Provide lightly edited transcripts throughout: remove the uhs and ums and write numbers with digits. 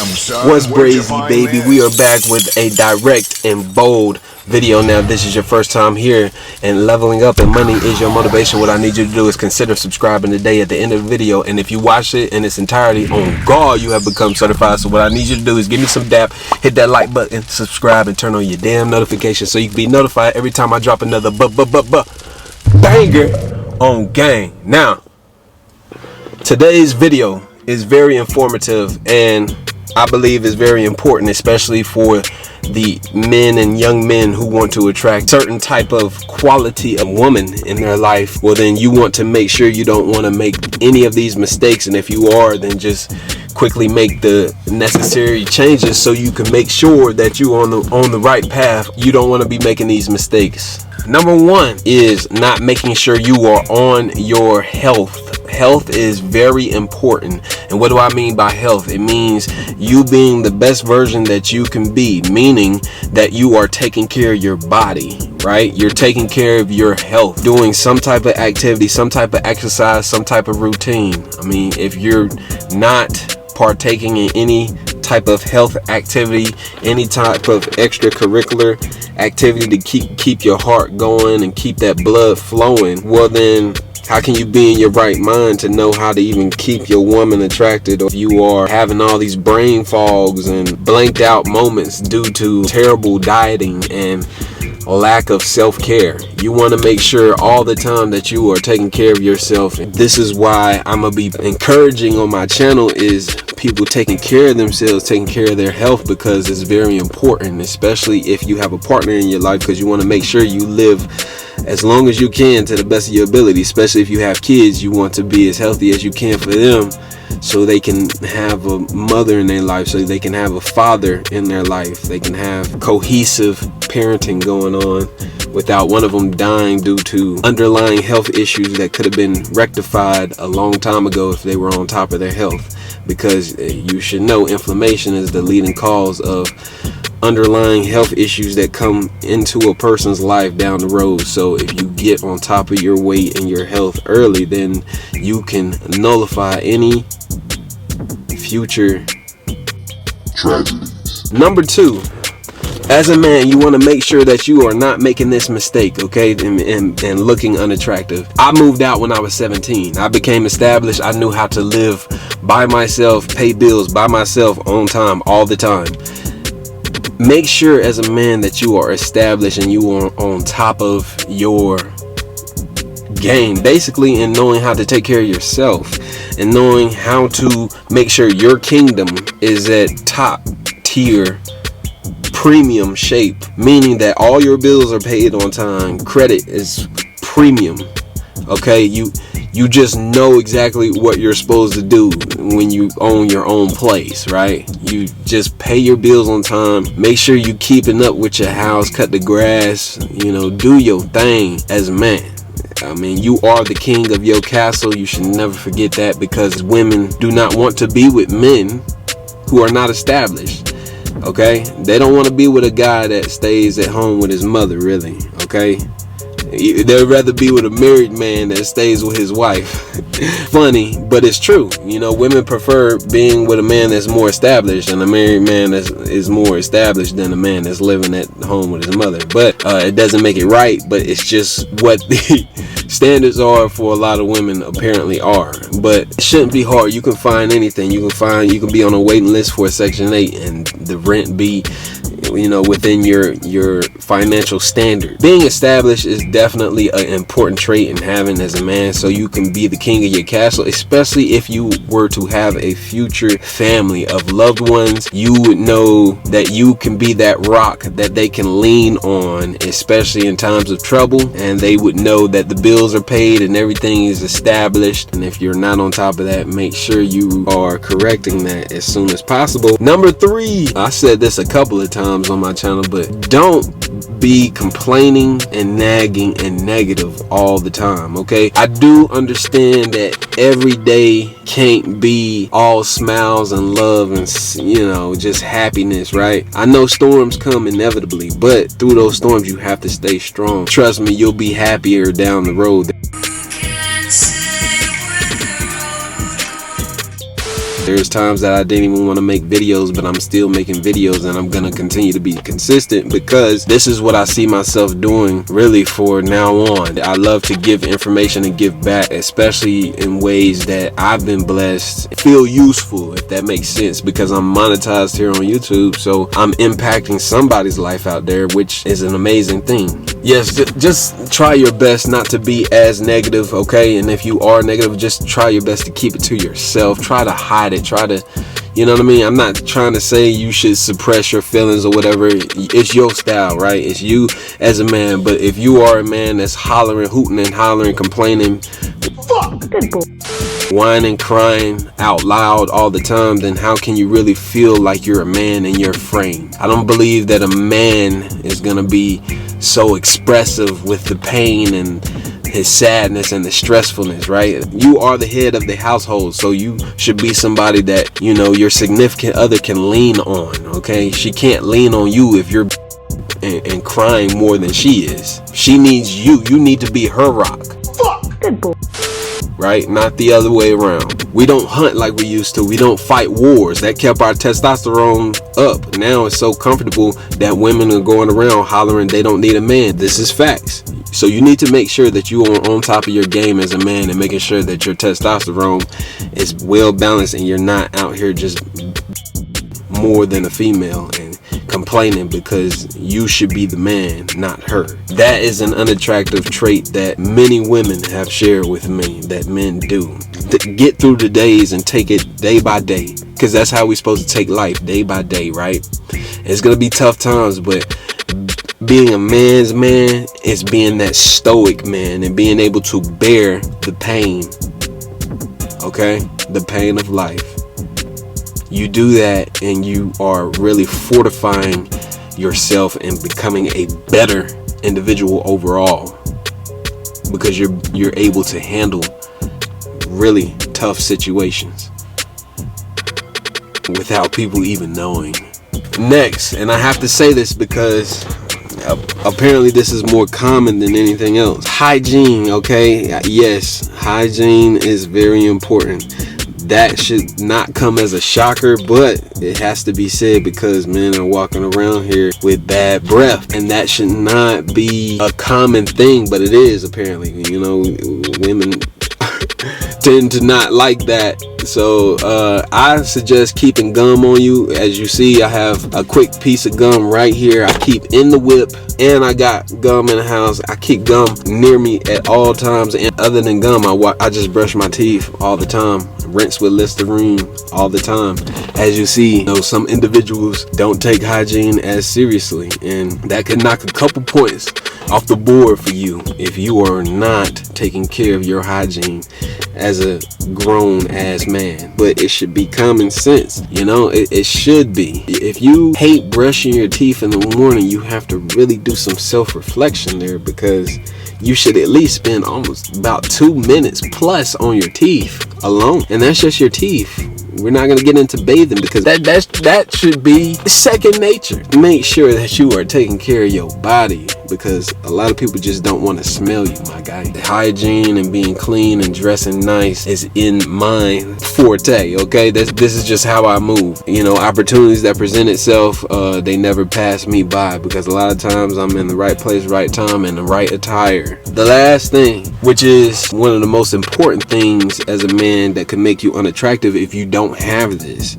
What's brazy, baby? We are back with a direct and bold video. Now, if this is your first time here and leveling up and money is your motivation, what I need you to do is consider subscribing today at the end of the video. And if you watch it in its entirety, on God, you have become certified. So what I need you to do is give me some dap, hit that like button, subscribe, and turn on your damn notifications so you can be notified every time I drop another banger on gang. Now, today's video is very informative and I believe is very important, especially for the men and young men who want to attract certain type of quality of woman in their life. Well, then you want to make sure you don't want to make any of these mistakes, and if you are, then just quickly make the necessary changes so you can make sure that you're on the right path. You don't want to be making these mistakes. Number one is not making sure you are on your health. Health is very important. And what do I mean by health? It means you being the best version that you can be, meaning that you are taking care of your body, right? You're taking care of your health, doing some type of activity, some type of exercise, some type of routine. I mean, if you're not partaking in any type of health activity, any type of extracurricular activity to keep your heart going and keep that blood flowing, well then how can you be in your right mind to know how to even keep your woman attracted? Or if you are having all these brain fogs and blanked out moments due to terrible dieting and lack of self-care. You want to make sure all the time that you are taking care of yourself. This is why I'm gonna be encouraging on my channel is people taking care of themselves, taking care of their health, because it's very important, especially if you have a partner in your life, because you want to make sure you live as long as you can to the best of your ability. Especially if you have kids, you want to be as healthy as you can for them so they can have a mother in their life, so they can have a father in their life, they can have cohesive parenting going on without one of them dying due to underlying health issues that could have been rectified a long time ago if they were on top of their health. Because you should know inflammation is the leading cause of underlying health issues that come into a person's life down the road. So if you get on top of your weight and your health early, then you can nullify any future tragedies. Number two, as a man, you want to make sure that you are not making this mistake, okay, and looking unattractive. I moved out when I was 17. I became established. I knew how to live by myself, pay bills by myself on time, all the time. Make sure as a man that you are established and you are on top of your game, basically, in knowing how to take care of yourself and knowing how to make sure your kingdom is at top tier premium shape, meaning that all your bills are paid on time, credit is premium, okay? You just know exactly what you're supposed to do when you own your own place, right? You just pay your bills on time, make sure you keeping up with your house, cut the grass, you know, do your thing as a man. I mean, you are the king of your castle. You should never forget that, because women do not want to be with men who are not established. Okay, they don't want to be with a guy that stays at home with his mother, really. Okay, they'd rather be with a married man that stays with his wife. Funny, but it's true. You know, women prefer being with a man that's more established, and a married man that is more established than a man that's living at home with his mother. But it doesn't make it right, but it's just what the standards are for a lot of women apparently are. But it shouldn't be hard. You can find anything. You can be on a waiting list for a Section 8 and the rent be, you know, within your financial standard. Being established is definitely an important trait in having as a man, so you can be the king of your castle, especially if you were to have a future family of loved ones. You would know that you can be that rock that they can lean on, especially in times of trouble, and they would know that the bills are paid and everything is established. And if you're not on top of that, make sure you are correcting that as soon as possible. Number three, I said this a couple of times on my channel, but don't be complaining and nagging and negative all the time, okay? I do understand that every day can't be all smiles and love and, you know, just happiness, right? I know storms come inevitably, but through those storms you have to stay strong. Trust me, you'll be happier down the road. There's times that I didn't even want to make videos, but I'm still making videos, and I'm gonna continue to be consistent because this is what I see myself doing really for now on. I love to give information and give back, especially in ways that I've been blessed, feel useful, if that makes sense, because I'm monetized here on YouTube, so I'm impacting somebody's life out there, which is an amazing thing. Yes, just try your best not to be as negative, okay? And if you are negative, just try your best to keep it to yourself. Try to hide it. Try to, you know what I mean? I'm not trying to say you should suppress your feelings or whatever. It's your style, right? It's you as a man. But if you are a man that's hollering, hooting and hollering, complaining, whining, crying out loud all the time, then how can you really feel like you're a man in your frame? I don't believe that a man is gonna be so expressive with the pain and his sadness and the stressfulness, right? You are the head of the household, so you should be somebody that, you know, your significant other can lean on, okay? She can't lean on you if you're and crying more than she is. She needs you. You need to be her rock. Fuck. Good boy. Right? Not the other way around. We don't hunt like we used to. We don't fight wars. That kept our testosterone up. Now it's so comfortable that women are going around hollering they don't need a man. This is facts. So you need to make sure that you are on top of your game as a man and making sure that your testosterone is well balanced and you're not out here just more than a female and complaining because you should be the man, not her. That is an unattractive trait that many women have shared with me that men do. Get through the days and take it day by day, because that's how we're supposed to take life, day by day, right? It's gonna be tough times, but being a man's man is being that stoic man and being able to bear the pain, okay? The pain of life. You do that and you are really fortifying yourself and becoming a better individual overall, because you're able to handle really tough situations without people even knowing. Next, and I have to say this because apparently this is more common than anything else. Hygiene, okay? Yes, hygiene is very important. That should not come as a shocker, but it has to be said because men are walking around here with bad breath, and that should not be a common thing, but it is apparently. You know, women tend to not like that. So I suggest keeping gum on you. As you see, I have a quick piece of gum right here. I keep in the whip, and I got gum in the house. I keep gum near me at all times, and other than gum, I just brush my teeth all the time. Rinse with Listerine all the time. As you see, you know, some individuals don't take hygiene as seriously, and that could knock a couple points off the board for you if you are not taking care of your hygiene as a grown ass man. But it should be common sense, you know. It should be. If you hate brushing your teeth in the morning, you have to really do some self-reflection there, because you should at least spend almost about 2 minutes plus on your teeth alone, and that's just your teeth. We're not going to get into bathing because that should be second nature. Make sure that you are taking care of your body, because a lot of people just don't want to smell you, my guy. Hygiene and being clean and dressing nice is in my forte, okay? This is just how I move. You know, opportunities that present itself, they never pass me by, because a lot of times I'm in the right place, right time, and the right attire. The last thing, which is one of the most important things as a man that could make you unattractive if you don't have this,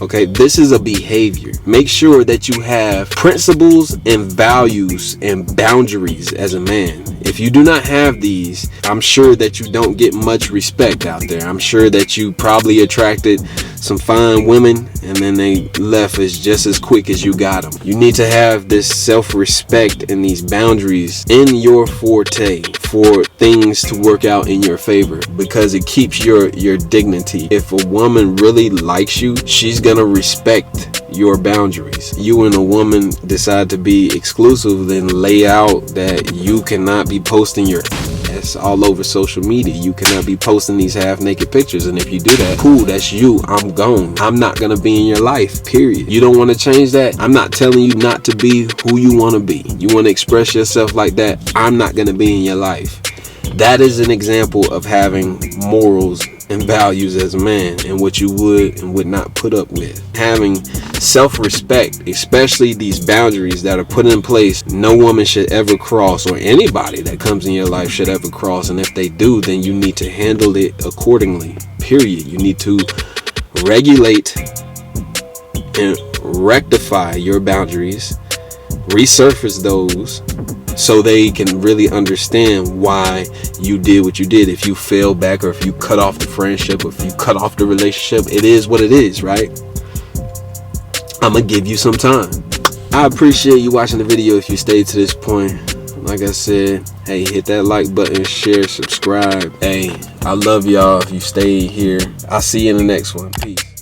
okay, this is a behavior. Make sure that you have principles and values and boundaries as a man. If you do not have these, I'm sure that you don't get much respect out there. I'm sure that you probably attracted some fine women and then they left as just as quick as you got them. You need to have this self-respect and these boundaries in your forte for things to work out in your favor, because it keeps your dignity. If a woman really likes you, she's gonna respect your boundaries. You and a woman decide to be exclusive, then lay out that you cannot be posting your ass all over social media. You cannot be posting these half-naked pictures, and if you do that, cool, that's you. I'm gone. I'm not gonna be in your life, period. You don't want to change that? I'm not telling you not to be who you want to be. You want to express yourself like that? I'm not gonna be in your life. That is an example of having morals and values as a man, and what you would and would not put up with. Having self-respect, especially these boundaries that are put in place, no woman should ever cross, or anybody that comes in your life should ever cross. And if they do, then you need to handle it accordingly, period. You need to regulate and rectify your boundaries, resurface those, so they can really understand why you did what you did. If you fell back, or if you cut off the friendship, or if you cut off the relationship, it is what it is, right? I'm gonna give you some time. I appreciate you watching the video. If you stayed to this point, like I said, hey, hit that like button, share, subscribe. Hey, I love y'all if you stayed here. I'll see you in the next one. Peace.